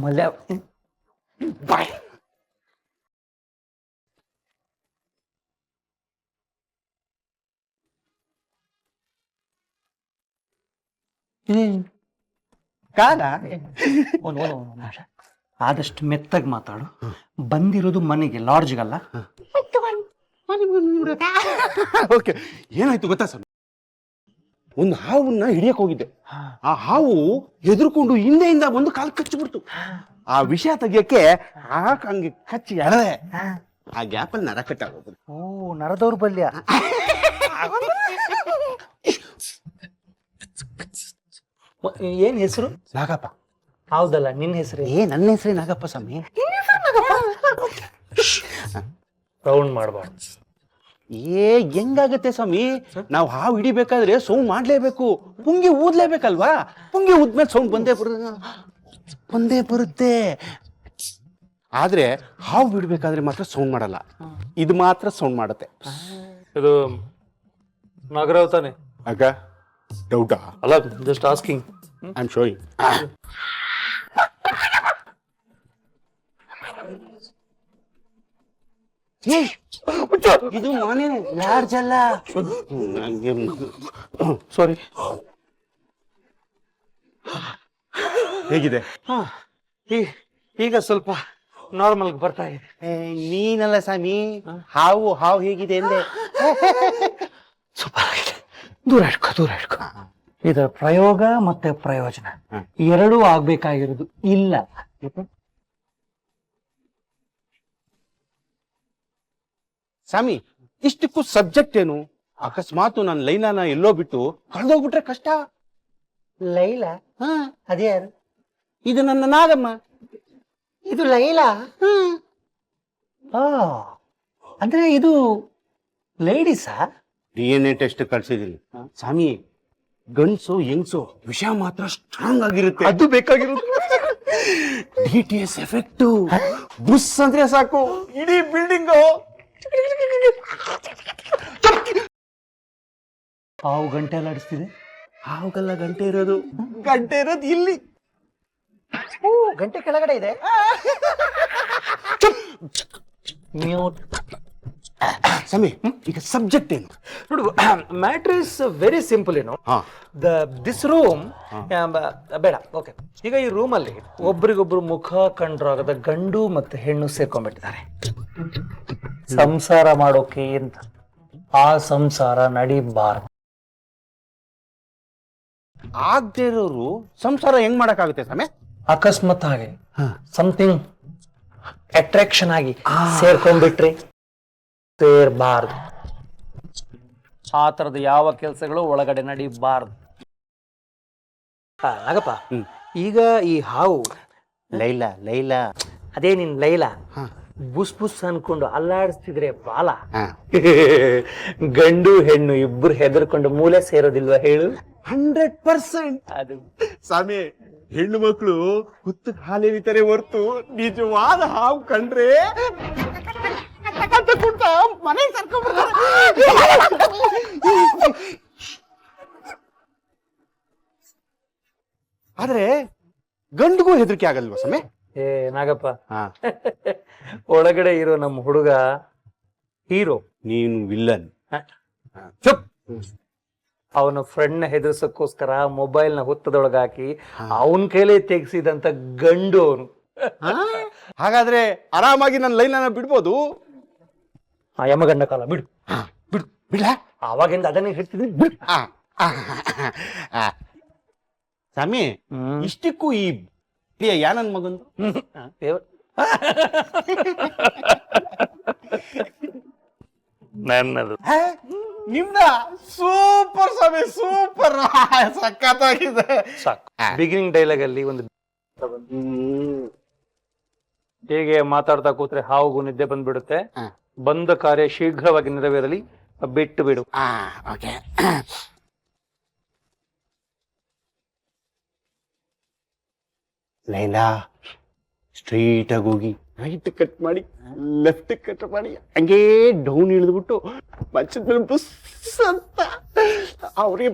ಮಲ್ಯ ಬಾಯ್. ಕಾಲ ಆದಷ್ಟು ಮೆತ್ತಗೆ ಮಾತಾಡು. ಬಂದಿರೋದು ಮನೆಗೆ, ಲಾಡ್ಜ್ಗಲ್ಲ. ಓಕೆ, ಏನಾಯ್ತು ಗೊತ್ತಾ ಸರ್, ಒಂದು ಹಾವನ್ನ ಹಿಡಿಯಕ್ ಹೋಗಿದ್ದೆ. ಆ ಹಾವು ಹೆದರ್ಕೊಂಡು ಹಿಂದೆಯಿಂದ ಒಂದು ಕಾಲು ಕಚ್ಚಿಬಿಡ್ತು. ಆ ವಿಷಯ ತೆಗಿಯಕ್ಕೆ ಹಂಗೆ ಕಚ್ಚಿ ಎಳೆದೆ. ಆ ಗ್ಯಾಪಲ್ಲಿ ನರ ಕಟ್ಟಾಗೋದು. ಓ, ನರದೌರ್ಬಲ್ಯ. ಏನ್ ಹೆಸರು? ನಾಗಪ್ಪ. ಹೌದಲ್ಲ, ನಿನ್ನ ಹೆಸರು? ನನ್ನ ಹೆಸರೇ ನಾಗಪ್ಪ ಸ್ವಾಮಿ. ರೌಂಡ್ ಮಾಡಬಾರ್ದು. ಹೆಂಗಾಗತ್ತೆ ಸ್ವಾಮಿ, ನಾವು ಹಾವು ಹಿಡಿಬೇಕಾದ್ರೆ ಸೌಂಡ್ ಮಾಡ್ಲೇಬೇಕು, ಪುಂಗಿ ಊದ್ಲೇಬೇಕಲ್ವಾ? ಪುಂಗಿ ಊದ್ಮೇಲೆ ಸೌಂಡ್ ಬಂದೇ ಬರುತ್ತೆ. ಆದ್ರೆ ಹಾವು ಬಿಡ್ಬೇಕಾದ್ರೆ ಮಾತ್ರ ಸೌಂಡ್ ಮಾಡಲ್ಲ, ಇದು ಮಾತ್ರ ಸೌಂಡ್ ಮಾಡುತ್ತೆ. ಇದು ನಾಗರಾವ್ ತಾನೆ? ಆಗ ಡೌಟಾ? ಅಲ್ಲ, just asking. I am showing. ಇದು ಮನೆ ಲಾಡ್ಜ್ ಅಲ್ಲ. ಸಾರಿ. ಹೇಗಿದೆ? ಈಗ ಸ್ವಲ್ಪ ನಾರ್ಮಲ್ ಬರ್ತಾ ಇದೆ. ನೀನಲ್ಲ ಸ್ವಾಮಿ, ಹಾವು ಹೇಗಿದೆ ಅಂದೆ. ಸೂಪರ್ ಆಗಿದೆ. ದೂರ ಇಟ್ಕೋ. ಇದರ ಪ್ರಯೋಗ ಮತ್ತೆ ಪ್ರಯೋಜನ ಎರಡೂ ಆಗ್ಬೇಕಾಗಿರೋದು ಇಲ್ಲ. ಸ್ವಾಮಿ, ಇಷ್ಟಕ್ಕೂ ಸಬ್ಜೆಕ್ಟ್ ಏನು? ಅಕಸ್ಮಾತ್ ನನ್ನ ಲೈಲಾನ ಎಲ್ಲೋ ಬಿಟ್ಟು ಕಳೆದೋಗ್ಬಿಟ್ರೆ ಕಷ್ಟ. ಲೈಲಾ? ಅದೇ ಯಾರು? ಇದು ನನ್ನ ನಾಗಮ್ಮ. ಇದು ಲೈಲಾ? ಅಂದ್ರೆ ಇದು ಲೇಡೀಸಾ? DNA ಟೆಸ್ಟ್ ಕಳ್ಸಿದೀನಿ ಸ್ವಾಮಿ. ಗಂಡ್ಸು ಹೆಂಗ್ಸು ವಿಷಯ ಮಾತ್ರ ಸ್ಟ್ರಾಂಗ್ ಆಗಿರುತ್ತೆ. ಅದು ಬೇಕಾಗಿರೋದು. DTS ಎಫೆಕ್ಟ್ ಬುಸ್ ಅಂದ್ರೆ ಸಾಕು, ಇಡೀ ಬಿಲ್ಡಿಂಗ್. ಹಾವು ಗಂಟೆ ಎಲ್ಲ ಆಡಿಸ್ತಿದೆ. ಹಾವುಗಲ್ಲ ಗಂಟೆ ಇರೋದು ಇಲ್ಲಿ. ಗಂಟೆ ಕೆಳಗಡೆ ಇದೆ. ಸ್ವಾಮಿ, ಈಗ ಸಬ್ಜೆಕ್ಟ್ ಏನು? ನೋಡು, ಮ್ಯಾಟ್ರ್ ಇಸ್ ವೆರಿ ಸಿಂಪಲ್. ಏನು, ದಿಸ್ ರೂಮ್ ಬೇಡ. ಓಕೆ, ಈಗ ಈ ರೂಮಲ್ಲಿ ಒಬ್ರಿಗೊಬ್ರು ಮುಖ ಕಂಡ್ರಾಗದ ಗಂಡು ಮತ್ತೆ ಹೆಣ್ಣು ಸೇರ್ಕೊಂಡ್ಬಿಟ್ಟಿದ್ದಾರೆ ಸಂಸಾರ ಮಾಡೋಕೆ ಅಂತ. ಆ ಸಂಸಾರ ನಡಿಬಾರ್ದು. ಆಗದೆ ಇರೋರು ಸಂಸಾರ ಹೆಂಗ್ ಮಾಡಕ್ಕಾಗುತ್ತೆ ಸ್ವಾಮಿ? ಅಕಸ್ಮಾತ್ ಆಗಿ ಸಮಥಿಂಗ್ ಅಟ್ರಾಕ್ಷನ್ ಆಗಿ ಸೇರ್ಕೊಂಡ್ಬಿಟ್ರಿ ಸೇರ್ಬಾರ್ದು. ಆ ತರದ ಯಾವ ಕೆಲಸಗಳು ಒಳಗಡೆ ನಡಿಬಾರ್ದು. ಆಗಪ್ಪ, ಈಗ ಈ ಹಾವು ಲೈಲಾ ಅದೇ ನಿನ್ ಲೈಲಾ ಬುಸ್ ಬುಸ್ ಅನ್ಕೊಂಡು ಅಲ್ಲಾಡಿಸ್ತಿದ್ರೆ ಬಾಲ, ಗಂಡು ಹೆಣ್ಣು ಇಬ್ಬರು ಹೆದರ್ಕೊಂಡು ಮೂಲೆ ಸೇರೋದಿಲ್ವಾ ಹೇಳು? 100%. ಅದು ಸ್ವಾಮಿ, ಹೆಣ್ಣು ಮಕ್ಕಳು ಹುತ್ತ ಹಾಲೆರಿತಾರೆ ಹೊರ್ತು ನಿಜವಾದ ಹಾವು ಕಂಡ್ರೆ ಮನೆ ಆದ್ರೆ ಗಂಡಿಗೂ ಹೆದರಿಕೆ ಆಗಲ್ವಾ ಸ್ವಾಮಿ? ಏ ನಾಗಪ್ಪ, ಒಳಗಡೆ ಇರೋ ನಮ್ಮ ಹುಡುಗ ಹೀರೋ, ನೀನು ವಿಲ್ಲನ್. ಚುಪ್. ಅವನ ಫ್ರೆಂಡ್ ಹೆದರ್ಸಕ್ಕೋಸ್ಕರ ಮೊಬೈಲ್ ನ ಹುತ್ತದೊಳಗ ಹಾಕಿ ಅವನ್ ಕೈಲೇ ತೆಗ್ಸಿದಂತ ಗಂಡು ಅವನು. ಹಾಗಾದ್ರೆ ಆರಾಮಾಗಿ ನನ್ನ ಲೈನ್ ಬಿಡ್ಬೋದು. ಆ ಯಮಗಂಡ ಕಾಲ ಬಿಡು ಬಿಡ. ಅವಾಗಿಂದ ಅದನ್ನೇ ಹೇಳ್ತಿದ್ವಿ, ಬಿಡು. ಸ್ವಾಮಿ, ಇಷ್ಟಕ್ಕೂ ಈ ಯಾನನ್ ಮಗಂದು ನನ್ನದು. ನಿಮ್ದ ಸೂಪರ್ ಸ್ವಾಮಿ, ಸೂಪರ್, ಸಖತ್ತಾಗಿದೆ. ಸಾಕು. ಬಿಗಿನಿಂಗ್ ಡೈಲಾಗ್ ಅಲ್ಲಿ ಒಂದು ಹೇಗೆ ಮಾತಾಡ್ತಾ ಕೂತ್ರೆ ಹಾವುಗೂ ನಿದ್ದೆ ಬಂದ್ಬಿಡುತ್ತೆ. ಬಂದ ಕಾರ್ಯ ಶೀಘ್ರವಾಗಿ ನೆರವೇರಲಿ, ಬಿಟ್ಟು ಬಿಡು. ಓಕೆ. ಲೈಲಾ, ಸ್ಟ್ರೈಟ್ ಆಗಿ ಹೋಗಿ ರೈಟ್ ಕಟ್ ಮಾಡಿ ಲೆಫ್ಟ್ ಕಟ್ ಮಾಡಿ ಹಂಗೇ ಡೌನ್ ಇಳಿದ್ಬಿಟ್ಟು ಮಂಚದ ಮೇಲೆ ಬುಸ್ ಅಂತ ಅವ್ರಿಗೆ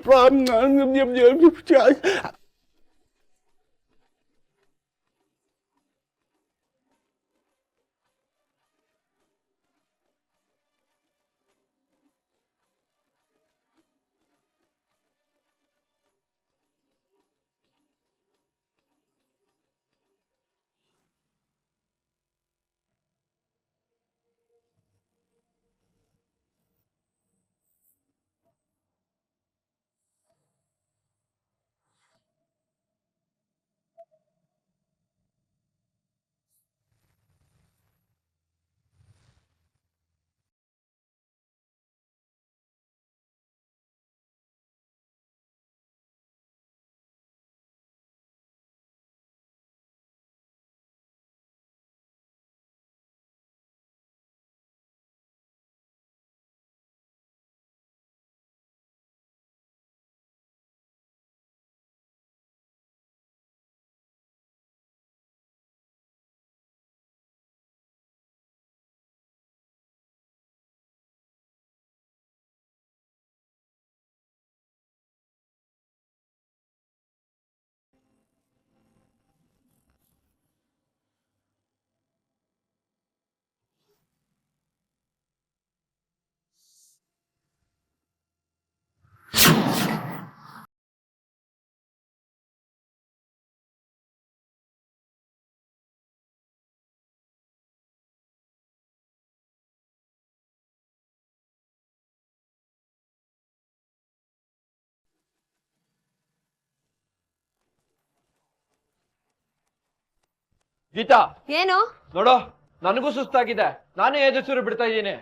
ಗೀತಾ ಏನು ನೋಡು, ನನಗೂ ಸುಸ್ತಾಗಿದೆ. ನಾನೇ ಎದುರು ಬಿಡ್ತಾ ಇದ್ದೀನಿ.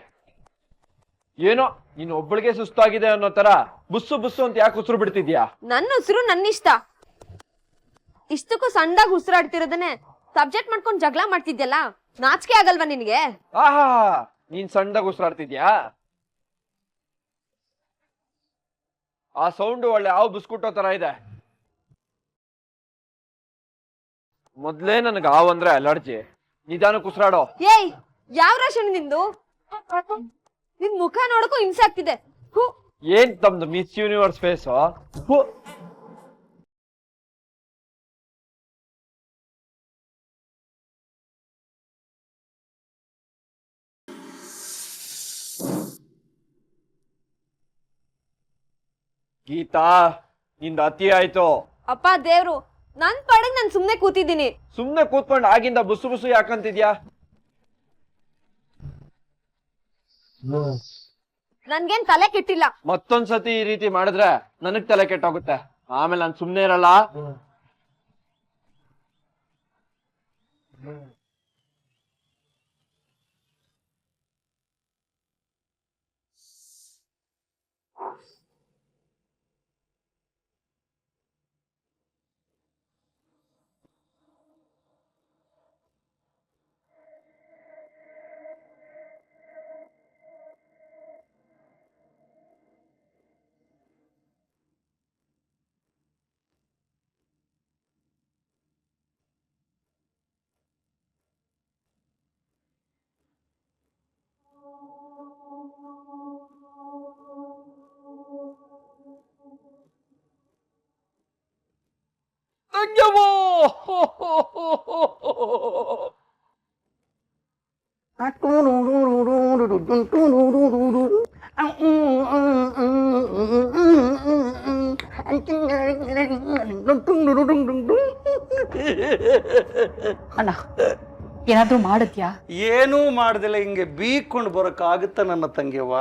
ಏನೋ ನೀನ್ ಒಬ್ಬಳಿಗೆ ಸುಸ್ತಾಗಿದೆ ಅನ್ನೋ ತರ ಬುಸ್ಸು ಬುಸ್ಸು ಅಂತ ಯಾಕೆ ಉಸಿರು ಬಿಡ್ತಿದ್ಯಾ? ನನ್ನ ಉಸಿರು ನನ್ನಿಷ್ಟ. ಇಷ್ಟಕ್ಕೂ ಸಣ್ಣದಾಗಿ ಉಸಿರಾಡ್ತಿರೋದನ್ನೇ ಸಬ್ಜೆಕ್ಟ್ ಮಾಡ್ಕೊಂಡು ಜಗಳ ಮಾಡ್ತಿದ್ಯಲ್ಲ, ನಾಚಿಕೆ ಆಗಲ್ವಾ ನಿನ್ಗೆ? ಆಹಾ, ನೀನ್ ಸಣ್ಣದಾಗ ಉಸಿರಾಡ್ತಿದ್ಯಾ? ಆ ಸೌಂಡ್ ಒಳ್ಳೆ ಹಾವು ಬುಸ್ಕುಟ್ಟೋ ತರ ಇದೆ. ಮೊದ್ಲೇ ನನಗೆ ಹಾವು ಅಂದ್ರೆ ಅಲರ್ಜಿ. ನಿಧಾನಕ್ಕೆ ಉಸಿರಾಡೋ. ಏಯ್, ಯಾವ ರಾಶನ್ ನಿಂದು? ನಿನ್ ಮುಖ ನೋಡಕ್ಕೂ ಹಿಂಸೆ ಆಗ್ತಿದೆ. ಏನ್ ತಮ್ದು ಮಿಸ್ ಯೂನಿವರ್ಸ್ ಫೇಸು? ಗೀತಾ, ನಿಂದ ಅತಿ ಆಯ್ತು. ಅಪ್ಪ ದೇವ್ರು, ನನ್ ಪಾಡಿಗೆ ನಾನ್ ಸುಮ್ನೆ ಕೂತಿದ್ದೀನಿ. ಸುಮ್ನೆ ಕೂತ್ಕೊಂಡು ಆಗಿಂದ ಬುಸು ಬುಸು ಯಾಕಂತಿದ್ಯಾ? ನನ್ಗೇನ್ ತಲೆ ಕೆಟ್ಟಿಲ್ಲ. ಮತ್ತೊಂದ್ಸತಿ ಈ ರೀತಿ ಮಾಡಿದ್ರೆ ನನಗ್ ತಲೆ ಕೆಟ್ಟೋಗುತ್ತೆ. ಆಮೇಲೆ ನಾನು ಸುಮ್ನೆ ಇರಲ್ಲ. ಅಣ್ಣ, ಏನಾದ್ರೂ ಮಾಡಿದ್ಯಾ? ಏನೂ ಮಾಡ್ದಿಲ್ಲ, ಹಿಂಗೆ ಬೀಕೊಂಡು ಬರೋಕ್ಕಾಗುತ್ತ ನನ್ನ ತಂಗಿಯವ್ವ?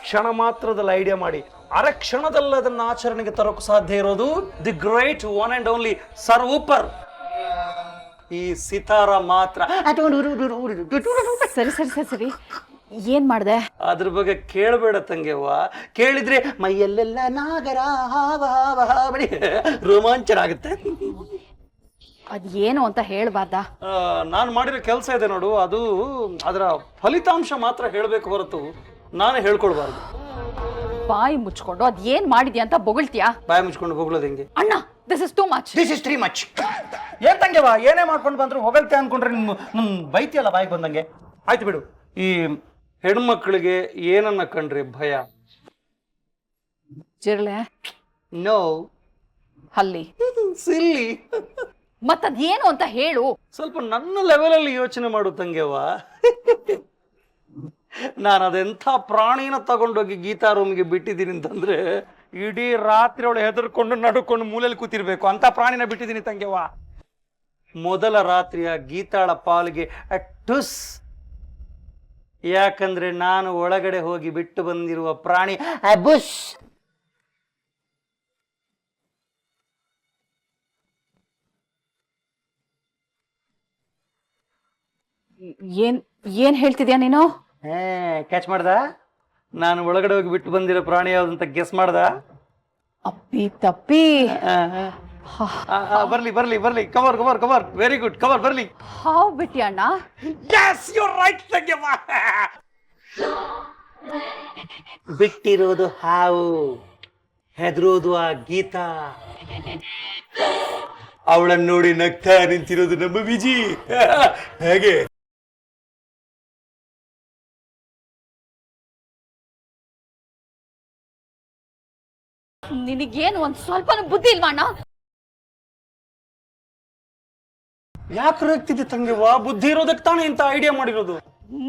ಕ್ಷಣ ಮಾತ್ರದಲ್ಲಿ ಐಡಿಯಾ ಮಾಡಿ ಅರೆ ಕ್ಷಣದಲ್ಲಿ ಅದನ್ನ ಆಚರಣೆಗೆ ತರೋಕೆ ಸಾಧ್ಯ ಇರೋದು the great one and only sir ಊಪರ್ ಈ ಸಿತಾರ ಮಾತ್ರ. ಸರಿ ಸರಿ ಸರಿ ಸರಿ, ಏನ್ ಮಾಡ್ದೆ? ಅದ್ರ ಬಗ್ಗೆ ಕೇಳಬೇಡ ತಂಗಿಯವ್ವ. ಕೇಳಿದ್ರೆ ಮೈಯಲ್ಲೆಲ್ಲ ನಾಗರ ಹಾವ ಹಾವ ಹಾವಳಿ ರೋಮಾಂಚನ ಆಗುತ್ತೆ. ಅದೇನು ಅಂತ ಹೇಳ್ಬಾರ್ದ? ನಾನು ಮಾಡಿರೋ ಕೆಲಸ ಇದೆ ನೋಡು, ಅದು ಅದರ ಫಲಿತಾಂಶ ಮಾತ್ರ ಹೇಳಬೇಕು ಹೊರತು ನಾನು ಹೇಳ್ಕೊಳ್ಬಾರ್ದು. ಬಾಯಿ ಮುಚ್ಕೊಂಡು ಅದೇನ್ ಮಾಡಿದ್ಯಾ ಅಂತ ಬೊಗಳ್ತೀಯಾ? ಬಾಯಿ ಮುಚ್ಕೊಂಡು ಹೋಗ್ಲೋದು ಹೆಂಗೆ? ಅಣ್ಣ, this is too much. This is three much. ಏನ್ ತಂಗೆವಾ, ಏನೇ ಮಾಡ್ಕೊಂಡು ಬಂದ್ರು ಹೊಗಳ್ತೆ ಅನ್ಕೊಂಡ್ರೆ ನಿಮ್ ಬೈತಿಯಲ್ಲ ಬಾಯಿಗೆ ಬಂದಂಗೆ. ಆಯ್ತು ಬಿಡು. ಈ ಹೆಣ್ಮಕ್ಳಿಗೆ ಏನನ್ನ ಕಂಡ್ರೆ ಭಯ? ಜಿರ್ಲೆ, ನೋ, ಹಲ್ಲಿ, ಸಿಲ್ಲಿ. ಮತ್ತದೇನು ಅಂತ ಹೇಳು. ಸ್ವಲ್ಪ ನನ್ನ ಲೆವೆಲಲ್ಲಿ ಯೋಚನೆ ಮಾಡು ತಂಗೆವಾ. ನಾನು ಅದೆಂಥ ಪ್ರಾಣಿನ ತಗೊಂಡೋಗಿ ಗೀತಾ ರೂಮ್ಗೆ ಬಿಟ್ಟಿದ್ದೀನಿ ಅಂತಂದ್ರೆ ಇಡೀ ರಾತ್ರಿ ಅವಳು ಹೆದರ್ಕೊಂಡು ನಡ್ಕೊಂಡು ಮೂಲೆಯಲ್ಲಿ ಕೂತಿರ್ಬೇಕು ಅಂತ ಪ್ರಾಣಿನ ಬಿಟ್ಟಿದ್ದೀನಿ ತಂಗೆವಾ. ಮೊದಲ ರಾತ್ರಿಯ ಗೀತಾಳ ಪಾಲಿಗೆ ಟುಸ್. ಯಾಕಂದ್ರೆ ನಾನು ಒಳಗಡೆ ಹೋಗಿ ಬಿಟ್ಟು ಬಂದಿರುವ ಪ್ರಾಣಿ ಬುಷ್. ಏನ್ ಹೇಳ್ತಿದ್ಯಾ ನೀನು? ಕ್ಯಾಚ್ ಮಾಡ್ದ? ನಾನು ಒಳಗಡೆ ಹೋಗಿ ಬಿಟ್ಟು ಬಂದಿರೋ ಪ್ರಾಣಿ ಯಾವ್ದಂತ ಗೆಸ್ ಮಾಡ್ದ? ಅಪ್ಪಿ ತಪ್ಪಿ. ಬರ್ಲಿ ಬರ್ಲಿ ಬರ್ಲಿ, cover cover cover, very good, cover ಬರ್ಲಿ. ಹಾವು ಬಿಟ್ಟಿ ಅಣ್ಣ? Yes, you're right, ತಂಗ್ಯಮ್ಮ. ಬಿಟ್ಟಿರೋದು ಹಾವು, ಹೆದರೋದು ಆ ಗೀತಾ. ಅವಳನ್ನು ನೋಡಿ ನಗ್ತಾ ನಿಂತಿರೋದು ನಮ್ಮ ವಿಜಿ. ಹೇಗೆ? ನಿನಗೇನು ಒಂದ್ ಸ್ವಲ್ಪ ಬುದ್ಧಿ ಇಲ್ವಾ ಅಣ್ಣ? ಯಾಕೆ ರೇಗ್ತಿದ್ದೆ ತಂಗಿವ್ವ? ಬುದ್ಧಿ ಇರೋದಕ್ಕೆ ತಾನೇ ಇಂತ ಐಡಿಯಾ ಮಾಡಿರೋದು.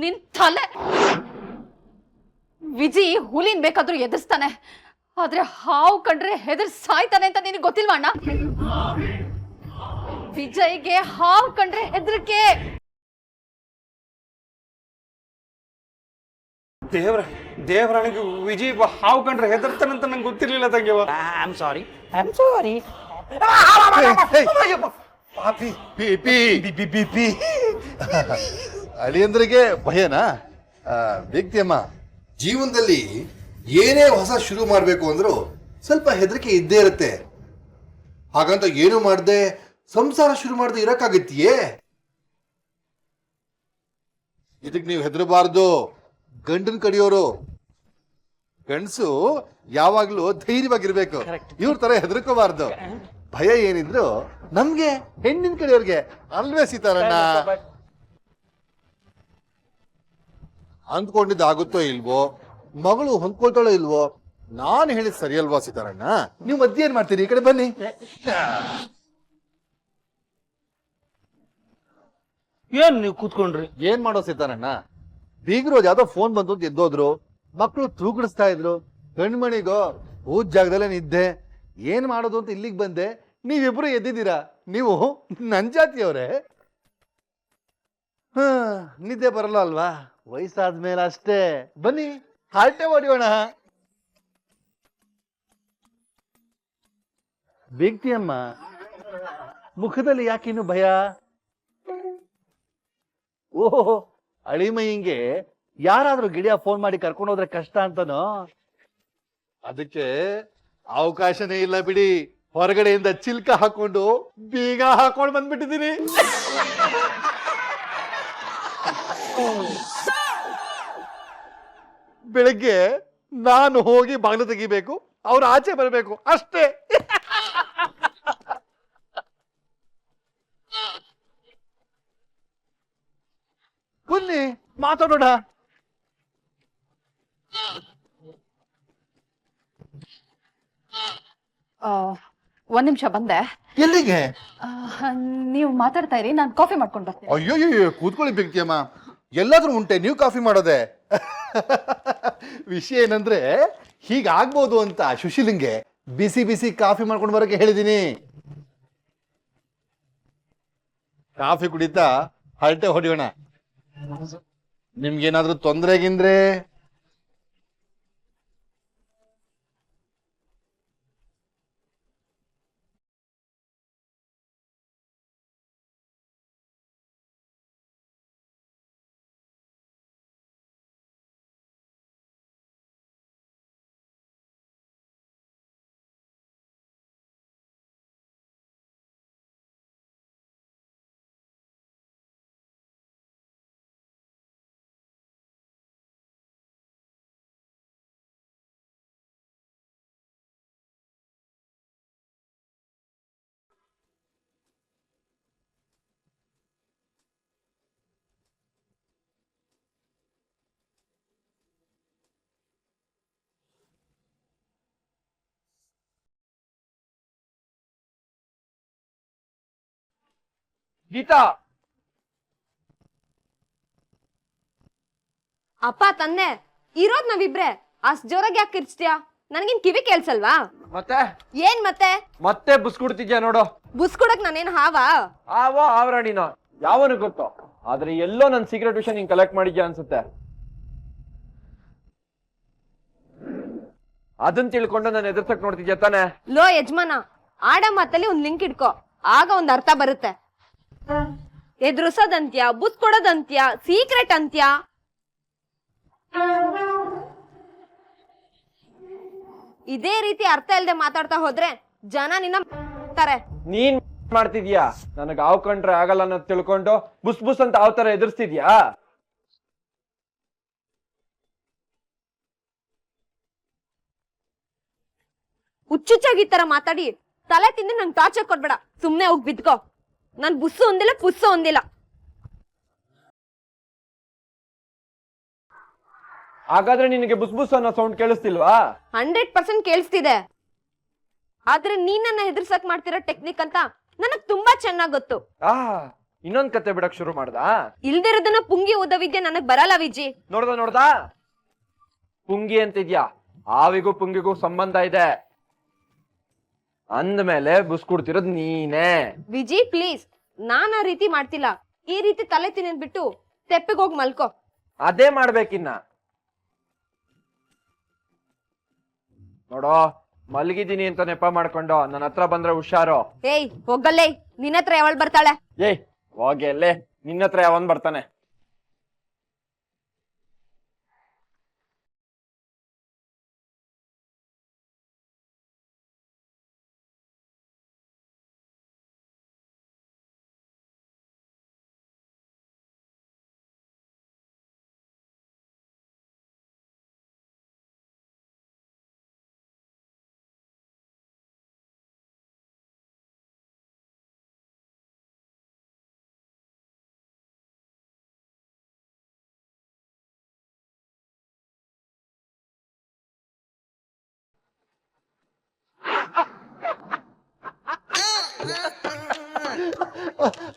ನಿನ್ ತಲೆ. ವಿಜಿ ಹುಲಿನ್ ಬೇಕಾದ್ರೂ ಎದುರಿಸ್ತಾನೆ, ಆದ್ರೆ ಹಾವು ಕಂಡ್ರೆ ಹೆದರ್ ಸಾಯ್ತಾನೆ ಅಂತ ನಿನಗೆ ಗೊತ್ತಿಲ್ವಾ ಅಣ್ಣ? ವಿಜಯ್ಗೆ ಹಾವು ಕಂಡ್ರೆ ಹೆದರಿಕೆ. ದೇವರಾಣಿಗೆ ವಿಜಯ್ ಹಾವು ಕಂಡ್ರೆ ಹೆದರ್ತಾನಂತ ನಂಗೆ ಗೊತ್ತಿರ್ಲಿಲ್ಲ ತಂಗಿವ. I am sorry. ಅಳಿಯಂದ್ರಿಗೆ ಭಯನಾ? ವ್ಯಕ್ತಿಯಮ್ಮ, ಜೀವನದಲ್ಲಿ ಏನೇ ಹೊಸ ಶುರು ಮಾಡಬೇಕು ಅಂದ್ರೂ ಸ್ವಲ್ಪ ಹೆದರಿಕೆ ಇದ್ದೇ ಇರುತ್ತೆ. ಹಾಗಂತ ಏನು ಮಾಡದೆ ಸಂಸಾರ ಶುರು ಮಾಡದೆ ಇರಕ್ಕಾಗತ್ತೆಯೇ? ಇದಕ್ಕೆ ನೀವು ಹೆದರಬಾರ್ದು. ಗಂಡನ್ ಕಡಿಯೋರು ಗಂಡಸು ಯಾವಾಗ್ಲೂ ಧೈರ್ಯವಾಗಿರ್ಬೇಕು. ಇವ್ರ ತರ ಹೆದರ್ಕೋಬಾರ್ದು. ಭಯ ಏನಿದ್ರು ನಮ್ಗೆ ಹೆಣ್ಣಿನ ಕಡೆಯವ್ರಿಗೆ ಅಲ್ವೇ ಸೀತಾರಣ್ಣ? ಅಂದ್ಕೊಂಡಿದ್ದು ಆಗುತ್ತೋ ಇಲ್ವೋ, ಮಗಳು ಹೊಂದ್ಕೊಳ್ತಾಳೋ ಇಲ್ವೋ, ನಾನು ಹೇಳಿದ್ ಸರಿ ಅಲ್ವಾ ಸೀತಾರಣ್ಣ? ನೀವು ಮಧ್ಯೆ ಏನ್ ಮಾಡ್ತೀರಿ? ಈ ಕಡೆ ಬನ್ನಿ. ಏನ್ ನೀವು ಕೂತ್ಕೊಂಡ್ರಿ? ಏನ್ ಮಾಡೋ ಸೀತಾರಣ್ಣ, ಬೀಗರು ಯಾವ್ದೋ ಫೋನ್ ಬಂತು ಅಂತ ಎದ್ದೋದ್ರು, ಮಕ್ಕಳು ತೂಕಡಿಸ್ತಾ ಇದ್ರು, ಕಣ್ಮಣಿಗೋ ಊದ್ ಜಾಗದಲ್ಲೇ ನಿದ್ದೆ. ಏನ್ ಮಾಡೋದು ಅಂತ ಇಲ್ಲಿಗೆ ಬಂದೆ, ನೀವಿಬ್ರು ಎದ್ದಿದ್ದೀರಾ. ನೀವು ನನ್ ಜಾತಿಯವ್ರೆ. ನಿದ್ದೆ ಬರಲ್ಲ ಅಲ್ವಾ? ವಯಸ್ಸಾದ್ಮೇಲೆ ಅಷ್ಟೇ. ಬನ್ನಿ ಹಾಲ್ಟೆ ಹೊಡಿಯೋಣ. ಬೇಕ್ತಿಯಮ್ಮ, ಮುಖದಲ್ಲಿ ಯಾಕಿನ್ನು ಭಯ? ಓಹೋ, ಅಳಿಮೈಯಿಂಗೆ ಯಾರಾದ್ರೂ ಗಿಡಿಯ ಫೋನ್ ಮಾಡಿ ಕರ್ಕೊಂಡು ಹೋದ್ರೆ ಕಷ್ಟ ಅಂತನೋ? ಅದಕ್ಕೆ ಅವಕಾಶನೇ ಇಲ್ಲ ಬಿಡಿ. ಹೊರಗಡೆಯಿಂದ ಚಿಲ್ಕ ಹಾಕೊಂಡು ಬೀಗ ಹಾಕೊಂಡು ಬಂದ್ಬಿಟ್ಟಿದ್ದೀನಿ. ಬೆಳಗ್ಗೆ ನಾನು ಹೋಗಿ ಬಾಗಿಲು ತೆಗಿಬೇಕು, ಅವ್ರು ಆಚೆ ಬರಬೇಕು ಅಷ್ಟೇ. ಬನ್ನಿ ಮಾತಾಡೋಣ. ಒಂದ್ ನಿಮಿಷ ಬಂದೆ. ಎಲ್ಲಿಗೆ? ನೀವು ಮಾತಾಡ್ತಾ ಇರಿ, ನಾನು ಕಾಫಿ ಮಾಡ್ಕೊಂಡು ಬರ್ತೀನಿ. ಅಯ್ಯೋ ಕೂತ್ಕೊಳ್ಳಿ ಬೆಂಕಿಯಮ್ಮ, ಎಲ್ಲಾದ್ರೂ ಉಂಟೆ ನೀವು ಕಾಫಿ ಮಾಡೋದೆ? ವಿಷಯ ಏನಂದ್ರೆ ಹೀಗಾಗ್ಬೋದು ಅಂತ ಸುಶೀಲಿಂಗೆ ಬಿಸಿ ಬಿಸಿ ಕಾಫಿ ಮಾಡ್ಕೊಂಡು ಬರೋಕೆ ಹೇಳಿದೀನಿ. ಕಾಫಿ ಕುಡಿತಾ ಹರಟೆ ಹೊಡಿಯೋಣ. ನಿಮ್ಗೇನಾದ್ರೂ ತೊಂದ್ರೆ ಗಿಂದ್ರೆ? ಗೀತಾ, ಅಪ್ಪ ತಂದೆ ಇರೋದ್ ನಾವಿಬ್ರೆ, ಅಷ್ಟ್ ಜೋರಾಗಿ ಯಾಕೆ ಕಿರ್ಚ್ತೀಯ? ನನ್ಗೇನ್ ಕಿವಿ ಕೇಳ್ಸಲ್ವಾ? ಮತ್ತೆ ಏನ್ ಮತ್ತೆ ಮತ್ತೆ ಬುಸ್ ಕುಡ್ತಿದ್ಯಾ ನೋಡು. ಬುಸ್ ಕೊಡಕ್ ನಾನೇನ್ ಹಾವಾ? ಆವರಾಣಿನ ಯಾವನು ಗೊತ್ತು, ಆದ್ರೆ ಎಲ್ಲೋ ನನ್ ಸೀಕ್ರೆಟ್ ವಿಷಯ ನೀನ್ ಕಲೆಕ್ಟ್ ಮಾಡಿದ್ಯಾ ಅನ್ಸುತ್ತೆ. ಅದನ್ ತಿಳ್ಕೊಂಡು ನಾನು ಎದುರ್ಸಕ್ ನೋಡ್ತಿದ್ಯಾ ತಾನೆ? ಲೋ ಯಜಮಾನ, ಆಡ ಮಾತಲ್ಲಿ ಒಂದ್ ಲಿಂಕ್ ಇಡ್ಕೋ, ಆಗ ಒಂದ್ ಅರ್ಥ ಬರುತ್ತೆ. ಎದುರಿಸೋದಂತ್ಯ, ಬುಸ್ ಕೊಡೋದಂತ್ಯ, ಸೀಕ್ರೆಟ್ ಅಂತ್ಯ. ಇದೇ ರೀತಿ ಅರ್ಥ ಇಲ್ದೆ ಮಾತಾಡ್ತಾ ಹೋದ್ರೆ ಜನ ನಿನ್ನ ತಾರೆ. ನೀನ್ ಮಾಡ್ತಿದ್ಯಾ? ನನಗ್ ಹಾವ್ ಕಂಡ್ರೆ ಆಗಲ್ಲ ಅನ್ನೋದ್ ತಿಳ್ಕೊಂಡು ಬುಸ್ ಬುಸ್ ಅಂತ ಯಾವ ತರ ಎದುರಿಸ್ತಿದ್ಯಾ? ಹುಚ್ಚುಚ್ಚಾಗಿ ಈ ತರ ಮಾತಾಡಿ ತಲೆ ತಿಂದು ನಂಗೆ ಟಾರ್ಚರ್ ಕೊಡ್ಬೇಡ. ಸುಮ್ನೆ ಹೋಗಿ ಬಿದ್ಕೋ. ನಾನ್ ಬುಸ್ಸು ಒಂದಿಲ್ಲ, ಪುಸ್ಸು ಒಂದಿಲ್ಲ. ಹಾಗಾದ್ರೆ ನಿನಗೆ ಬುಸ್ ಬುಸ್ ಅನ್ನೋ ಸೌಂಡ್ ಕೇಳಿಸ್ತಿಲ್ವಾ? 100% ಕೇಳಿಸ್ತಿದೆ. ಆದ್ರೆ ನೀನ್ ನನ್ನ ಹೆದರ್ಸಕ್ ಮಾಡ್ತಿರೋ ಟೆಕ್ನಿಕ್ ಅಂತ ನನಗ್ ತುಂಬಾ ಚೆನ್ನಾಗ್ ಗೊತ್ತು. ಇನ್ನೊಂದ್ ಕತೆ ಬಿಡಕ್ ಶುರು ಮಾಡ್ದಾ? ಇಲ್ದಿರೋದನ್ನ ಪುಂಗಿ ಓದವಿದ್ಯೆ ನನಗ್ ಬರಲ್ಲ ವಿಜಿ. ನೋಡ್ದಾ ಪುಂಗಿ ಅಂತಿದ್ಯಾ? ಆವಿಗೂ ಪುಂಗಿಗೂ ಸಂಬಂಧ ಇದೆ. ಅಂದ್ಮೇಲೆ ಬುಸ್ ಕುಡ್ತಿರೋದ್ ನೀನೇ. ವಿಜಿ ಪ್ಲೀಸ್, ನಾನ್ ಆ ರೀತಿ ಮಾಡ್ತಿಲ್ಲ. ಈ ರೀತಿ ತಲೆ ತಿನ್ನದ್ ಬಿಟ್ಟು ತೆಪ್ಪಿಗೋಗ್ ಮಲ್ಕೋ. ಅದೇ ಮಾಡ್ಬೇಕಿನ್ನ. ನೋಡೋ, ಮಲಗಿದೀನಿ ಅಂತ ನೆಪ ಮಾಡ್ಕೊಂಡು ನನ್ನ ಹತ್ರ ಬಂದ್ರೆ ಹುಷಾರು. ಏಯ್ ಹೋಗಲ್ಲೇ, ನಿನ್ನ ಹತ್ರ ಯಾವಳು ಬರ್ತಾಳೆ? ಏಯ್ ಹೋಗಿ ಅಲ್ಲೇ, ನಿನ್ನ ಹತ್ರ ಯಾವನ್ ಬರ್ತಾನೆ?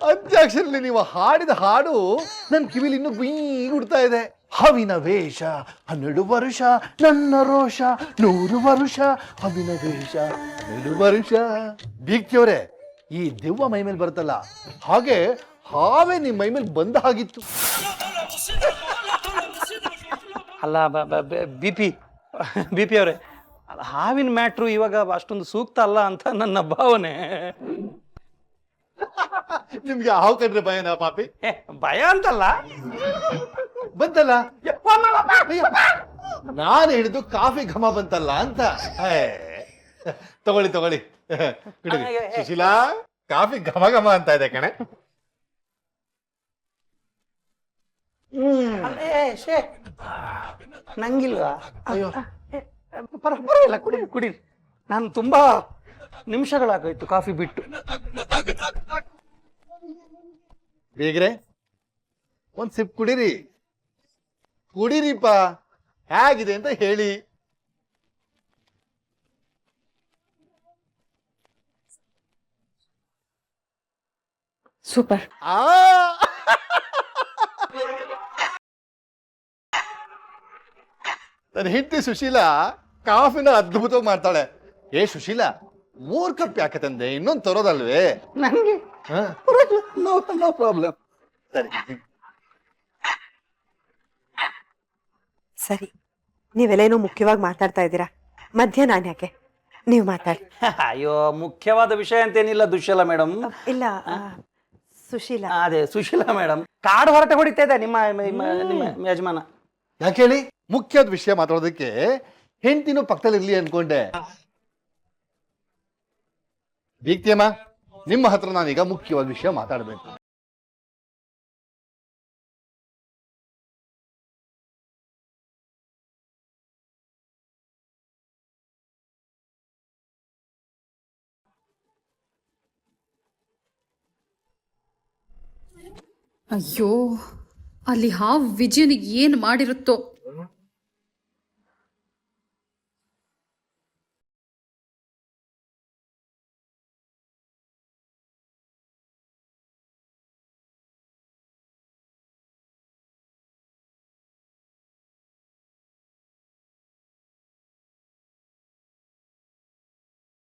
ಅಂತ್ಯಾಕ್ಷರಲ್ಲಿ ನೀವು ಹಾಡಿದ ಹಾಡು ನನ್ನ ಕಿವಿಲಿ ಇನ್ನು ಗುಡ್ತಾ ಇದೆ. ಹವಿನ ವೇಷ 12 ವರುಷ ನನ್ನ ರೋಷ 100 ವರುಷ ಹವಿನ ವೇಷ 12 ವರುಷ. ಬೀಗ್ತಿಯವರೇ, ಈ ದೆವ್ವ ಮೈ ಮೇಲೆ ಬರುತ್ತಲ್ಲ, ಹಾಗೆ ಹಾವೇ ನಿಮ್ಮ ಮೈ ಮೇಲೆ ಬಂದ ಹಾಗಿತ್ತು. ಅಲ್ಲ ಬಿ ಪಿ ಅವರೇ, ಹಾವಿನ ಮ್ಯಾಟ್ರು ಇವಾಗ ಅಷ್ಟೊಂದು ಸೂಕ್ತ ಅಲ್ಲ ಅಂತ ನನ್ನ ಭಾವನೆ. ನಿಮ್ಗೆ ಹಾವು ಕಂಡ್ರೆ ಭಯನಾ ಪಾಪಿ? ಭಯ ಅಂತಲ್ಲ, ಬಂತಲ್ಲ, ನಾನು ಹಿಡಿದು ಕಾಫಿ ಘಮ ಬಂತಲ್ಲ ಅಂತ. ತಗೊಳ್ಳಿ ಕುಡಿರಿ. ಸುಶೀಲಾ, ಕಾಫಿ ಘಮ ಘಮ ಅಂತ ಇದೆ ಕಣೆ. ನಂಗಿಲ್ವಾ? ಅಯ್ಯೋ ಪರವಾಗಿಲ್ಲ, ಕುಡೀರಿ. ನಾನು ತುಂಬಾ ನಿಮಿಷಗಳಾಗೋಯ್ತು ಕಾಫಿ ಬಿಟ್ಟು. ಬೇಗ್ರೆ, ಒಂದ್ ಸಿಪ್ ಕುಡೀರಿ. ಕುಡೀರಿಪ್ಪ, ಹೇಗಿದೆ ಅಂತ ಹೇಳಿ. ಸೂಪರ್. ನನ್ನ ಹೆಂಡತಿ ಸುಶೀಲಾ ಕಾಫಿನ ಅದ್ಭುತವಾಗಿ ಮಾಡ್ತಾಳೆ. ಏ ಸುಶೀಲಾ, 3 ಕಪ್ ಯಾಕೆ ತಂದೆ? ಇನ್ನೊಂದು ತರೋದಲ್ವೇ? ನನಗೆ ನೋ ಪ್ರಾಬ್ಲಮ್. ಸರಿ. ಸರಿ, ನೀವೆಲ್ಲೇನೋ ಮುಖ್ಯವಾಗಿ ಮಾತಾಡ್ತಾ ಇದ್ದೀರಾ, ಮಧ್ಯ ನಾನು ಯಾಕೆ? ನೀವು ಮಾತಾಡಿ. ಅಯ್ಯೋ, ಮುಖ್ಯವಾದ ವಿಷಯ ಅಂತೇನಿಲ್ಲ ದುಶ್ಯಲ ಮೇಡಮ್. ಇಲ್ಲ, ಸುಶೀಲಾ. ಅದೇ ಸುಶೀಲಾ ಮೇಡಮ್ ಕಾಡು ಹೊರಟೆ ಹೊಡಿತಾ ಇದೆ ನಿಮ್ಮ ಯಜಮಾನ. ಯಾಕೆ ಹೇಳಿ? ಮುಖ್ಯವಾದ ವಿಷಯ ಮಾತಾಡೋದಕ್ಕೆ ಹೆಂಡತಿನೂ ಪಕ್ಕದಲ್ಲಿ ಇರ್ಲಿ ಅನ್ಕೊಂಡೆ. ಬೀಗ್ತಿಯಮ್ಮ, ನಿಮ್ಮ ಹತ್ರ ನಾನೀಗ ಮುಖ್ಯವಾದ ವಿಷಯ ಮಾತಾಡಬೇಕು. ಅಯ್ಯೋ, ಅಲ್ಲಿ ಹಾವು ವಿಜಯನಿಗೆ ಏನ್ ಮಾಡಿರುತ್ತೋ.